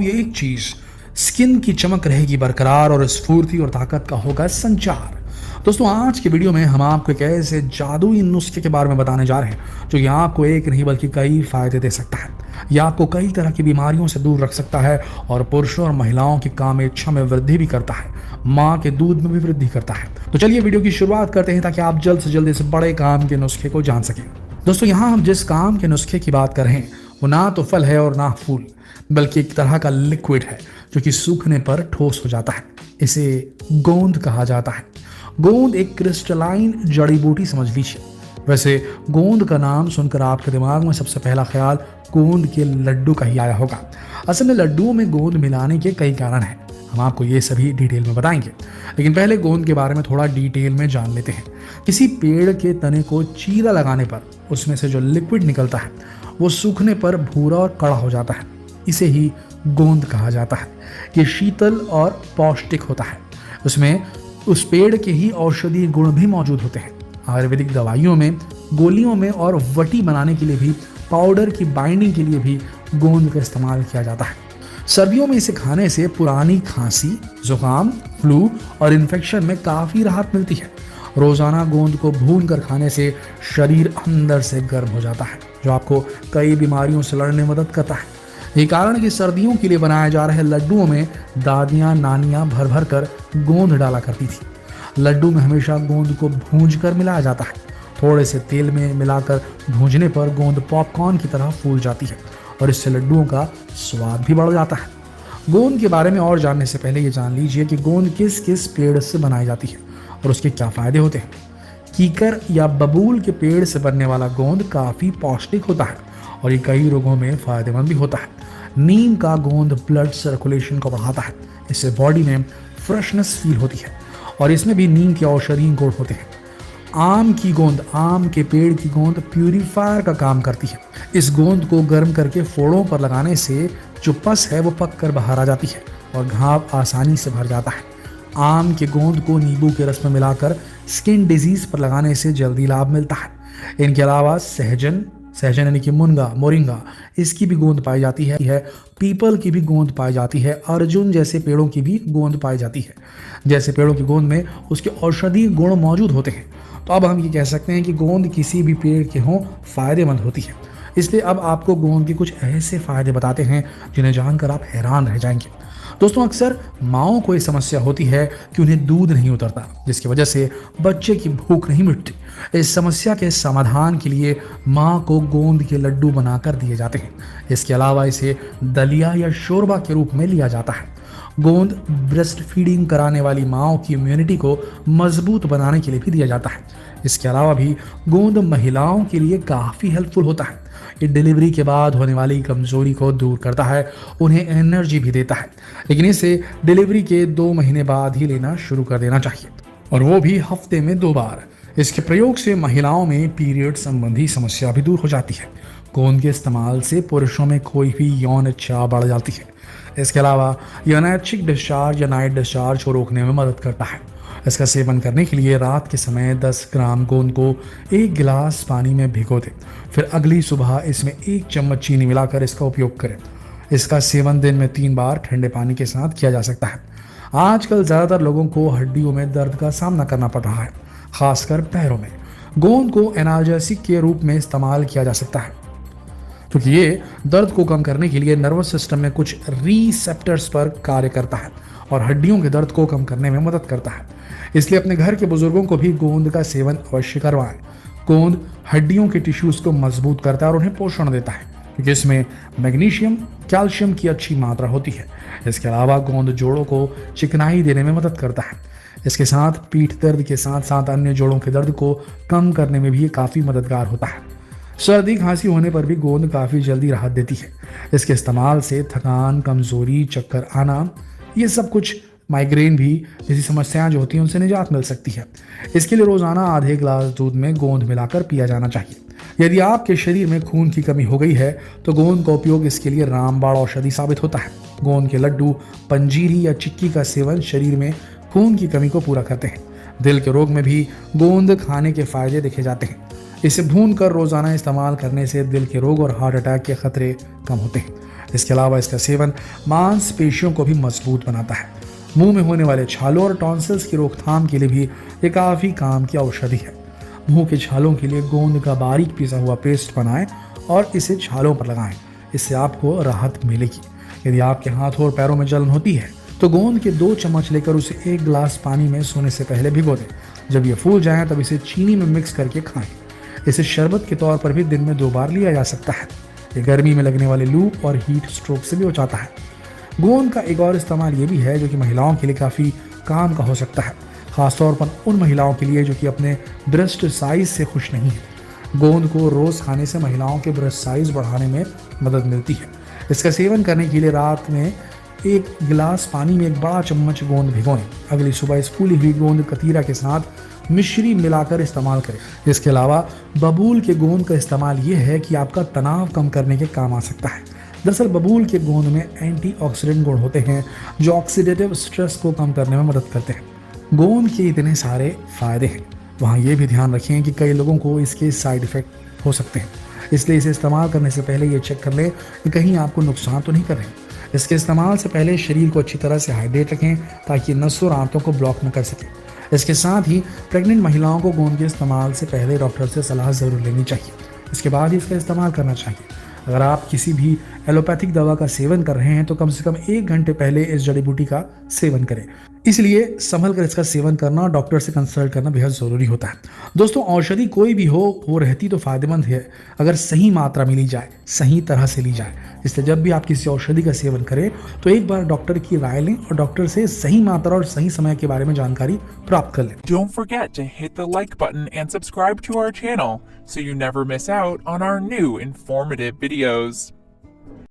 ये एक चीज, स्किन की चमक रहेगी बरकरार और स्फूर्ति और ताकत का होगा संचार। दोस्तों आज की वीडियो में हम आपको एक ऐसे जादुई नुस्खे के बारे में बताने जा रहे हैं जो कि आपको एक नहीं बल्कि कई फायदे दे सकता है। यह आपको कई तरह की बीमारियों से दूर रख सकता है और पुरुषों और महिलाओं की काम इच्छा में वृद्धि भी करता है, माँ के दूध में भी वृद्धि करता है। तो चलिए वीडियो की शुरुआत करते हैं ताकि आप जल्द से जल्द इस बड़े काम के नुस्खे को जान सकें। दोस्तों यहाँ हम जिस काम के नुस्खे की बात कर रहे हैं वो ना तो फल है और ना फूल, बल्कि एक तरह का लिक्विड है जो कि सूखने पर ठोस हो जाता है। इसे गोंद कहा जाता है। गोंद एक क्रिस्टलाइन जड़ी बूटी समझ लीजिए। वैसे गोंद का नाम सुनकर आपके दिमाग में सबसे पहला ख्याल गोंद के लड्डू का ही आया होगा। असल में लड्डुओं में गोंद मिलाने के कई कारण हैं, हम आपको ये सभी डिटेल में बताएंगे। लेकिन पहले गोंद के बारे में थोड़ा डिटेल में जान लेते हैं। किसी पेड़ के तने को चीरा लगाने पर उसमें से जो लिक्विड निकलता है वो सूखने पर भूरा और कड़ा हो जाता है। इसे ही गोंद कहा जाता है। ये शीतल और पौष्टिक होता है। उसमें उस पेड़ के ही औषधीय गुण भी मौजूद होते हैं। आयुर्वेदिक दवाइयों में, गोलियों में और वटी बनाने के लिए भी, पाउडर की बाइंडिंग के लिए भी गोंद का इस्तेमाल किया जाता है। सर्दियों में इसे खाने से पुरानी खांसी, जुकाम, फ्लू और इन्फेक्शन में काफ़ी राहत मिलती है। रोज़ाना गोंद को भून कर खाने से शरीर अंदर से गर्म हो जाता है, जो आपको कई बीमारियों से लड़ने में मदद करता है। यही कारण कि सर्दियों के लिए बनाए जा रहे लड्डुओं में दादियाँ नानियाँ भर भर कर गोंद डाला करती थी। लड्डू में हमेशा गोंद को भूंज कर मिलाया जाता है। थोड़े से तेल में मिलाकर भूंजने पर गोंद पॉपकॉर्न की तरह फूल जाती है और इससे लड्डुओं का स्वाद भी बढ़ जाता है। गोंद के बारे में और जानने से पहले ये जान लीजिए कि गोंद किस किस पेड़ से बनाई जाती है और उसके क्या फायदे होते हैं। कीकर या बबूल के पेड़ से बनने वाला गोंद काफ़ी पौष्टिक होता है और ये कई रोगों में फायदेमंद भी होता है। नीम का गोंद ब्लड सर्कुलेशन को बढ़ाता है। इससे बॉडी में फ्रेशनेस फील होती है और इसमें भी नीम के औषधीय गुण होते हैं। आम की गोंद, आम के पेड़ की गोंद प्यूरीफायर का काम करती है। इस गोंद को गर्म करके फोड़ों पर लगाने से जो पस है वो पक कर बाहर आ जाती है और घाव आसानी से भर जाता है। आम के गोंद को नींबू के रस में मिलाकर स्किन डिजीज पर लगाने से जल्दी लाभ मिलता है। इनके अलावा सहजन यानी कि मोरिंगा, इसकी भी गोंद पाई जाती है। पीपल की भी गोंद पाई जाती है। अर्जुन जैसे पेड़ों की भी गोंद पाई जाती है। जैसे पेड़ों की गोंद में उसके औषधीय गुण मौजूद होते हैं, तो अब हम ये कह सकते हैं कि गोंद किसी भी पेड़ के हों फायदेमंद होती है। इसलिए अब आपको गोंद के कुछ ऐसे फायदे बताते हैं जिन्हें जानकर आप हैरान रह जाएंगे। दोस्तों अक्सर माँओं को ये समस्या होती है कि उन्हें दूध नहीं उतरता, जिसकी वजह से बच्चे की भूख नहीं मिटती। इस समस्या के समाधान के लिए माँ को गोंद के लड्डू बनाकर दिए जाते हैं। इसके अलावा इसे दलिया या शोरबा के रूप में लिया जाता है। गोंद ब्रेस्ट फीडिंग कराने वाली माँओं की इम्यूनिटी को मजबूत बनाने के लिए भी दिया जाता है। इसके अलावा भी गोंद महिलाओं के लिए काफ़ी हेल्पफुल होता है। ये डिलीवरी के बाद होने वाली कमजोरी को दूर करता है, उन्हें एनर्जी भी देता है। लेकिन इसे डिलीवरी के 2 महीने बाद ही लेना शुरू कर देना चाहिए, और वो भी हफ्ते में 2 बार। इसके प्रयोग से महिलाओं में पीरियड संबंधी समस्या भी दूर हो जाती है। गोंद के इस्तेमाल से पुरुषों में कोई भी यौन इच्छा बढ़ जाती है। इसके अलावा यह अनैच्छिक डिस्चार्ज या नाइट डिस्चार्ज को रोकने में मदद करता है। इसका सेवन करने के लिए रात के समय 10 ग्राम गोंद को 1 गिलास पानी में भिगो दें, फिर अगली सुबह इसमें 1 चम्मच चीनी मिलाकर इसका उपयोग करें। इसका सेवन दिन में 3 बार ठंडे पानी के साथ किया जा सकता है। आजकल ज़्यादातर लोगों को हड्डियों में दर्द का सामना करना पड़ रहा है, खासकर पैरों में। गोंद को एनाल्जेसिक के रूप में इस्तेमाल किया जा सकता है क्योंकि ये दर्द को कम करने के लिए नर्वस सिस्टम में कुछ रिसेप्टर्स पर कार्य करता है और हड्डियों के दर्द को कम करने में मदद करता है। इसलिए अपने घर के बुजुर्गों को भी गोंद का सेवन अवश्य करवाएं। गोंद हड्डियों के टिश्यूज को मजबूत करता है और उन्हें पोषण देता है क्योंकि इसमें मैग्नीशियम, कैल्शियम की अच्छी मात्रा होती है। इसके अलावा गोंद जोड़ों को चिकनाई देने में मदद करता है। इसके साथ पीठ दर्द के साथ साथ अन्य जोड़ों के दर्द को कम करने में भी ये काफ़ी मददगार होता है। सर्दी खांसी होने पर भी गोंद काफ़ी जल्दी राहत देती है। इसके इस्तेमाल से थकान, कमजोरी, चक्कर आना, ये सब कुछ, माइग्रेन भी जैसी समस्याएं जो होती हैं उनसे निजात मिल सकती है। इसके लिए रोज़ाना आधे गिलास दूध में गोंद मिलाकर पिया जाना चाहिए। यदि आपके शरीर में खून की कमी हो गई है तो गोंद का उपयोग इसके लिए रामबाण औषधि साबित होता है। गोंद के लड्डू, पंजीरी या चिक्की का सेवन शरीर में खून की कमी को पूरा करते हैं। दिल के रोग में भी गोंद खाने के फायदे देखे जाते हैं। इसे भून कर रोजाना इस्तेमाल करने से दिल के रोग और हार्ट अटैक के खतरे कम होते हैं। इसके अलावा इसका सेवन मांसपेशियों को भी मजबूत बनाता है। मुंह में होने वाले छालों और टॉन्सिल्स की रोकथाम के लिए भी ये काफ़ी काम की औषधि है। मुंह के छालों के लिए गोंद का बारीक पिसा हुआ पेस्ट बनाएं और इसे छालों पर लगाएं। इससे आपको राहत मिलेगी। यदि आपके हाथों और पैरों में जलन होती है तो गोंद के 2 चम्मच लेकर उसे 1 गिलास पानी में सोने से पहले भिगो दें। जब ये फूल जाए तब इसे चीनी में मिक्स करके खाएं। इसे शरबत के तौर पर भी दिन में 2 बार लिया जा सकता है। ये गर्मी में लगने वाले लू और हीट स्ट्रोक से भी बचाता है। गोंद का एक और इस्तेमाल ये भी है जो कि महिलाओं के लिए काफ़ी काम का हो सकता है, खासतौर पर उन महिलाओं के लिए जो कि अपने ब्रेस्ट साइज से खुश नहीं है। गोंद को रोज़ खाने से महिलाओं के ब्रेस्ट साइज बढ़ाने में मदद मिलती है। इसका सेवन करने के लिए रात में 1 गिलास पानी में 1 बड़ा चम्मच गोंद भिगोएं। अगली सुबह इस फूली हुई गोंद कतीरा के साथ मिश्री मिलाकर इस्तेमाल करें। इसके अलावा बबूल के गोंद का इस्तेमाल ये है कि आपका तनाव कम करने के काम आ सकता है। दरअसल बबूल के गोंद में एंटीऑक्सीडेंट गुण होते हैं जो ऑक्सीडेटिव स्ट्रेस को कम करने में मदद करते हैं। गोंद के इतने सारे फायदे हैं, वहाँ ये भी ध्यान रखें कि कई लोगों को इसके साइड इफेक्ट हो सकते हैं, इसलिए इसे इस्तेमाल करने से पहले ये चेक कर लें कि कहीं आपको नुकसान तो नहीं कर रहे। इसके इस्तेमाल से पहले शरीर को अच्छी तरह से हाइड्रेट रखें ताकि नसों और आंतों को ब्लॉक न कर सके। इसके साथ ही प्रेग्नेंट महिलाओं को गोंद के इस्तेमाल से पहले डॉक्टर से सलाह ज़रूर लेनी चाहिए। इसके बाद ही इसका इस्तेमाल करना चाहिए। अगर आप किसी भी एलोपैथिक दवा का सेवन कर रहे हैं तो कम से कम 1 घंटे पहले इस जड़ी बूटी का सेवन करें। इसलिए संभल कर इसका सेवन करना और डॉक्टर से कंसल्ट करना बेहद ज़रूरी होता है। दोस्तों, औषधि कोई भी हो वो रहती तो फायदेमंद है अगर सही मात्रा में ली जाए, सही तरह से ली जाए। इसलिए जब भी आप किसी औषधि का सेवन करें तो एक बार डॉक्टर की राय लें और डॉक्टर से सही मात्रा और सही समय के बारे में जानकारी प्राप्त कर लें। Don't forget to hit the like button and subscribe to our channel so you never miss out on our new informative videos.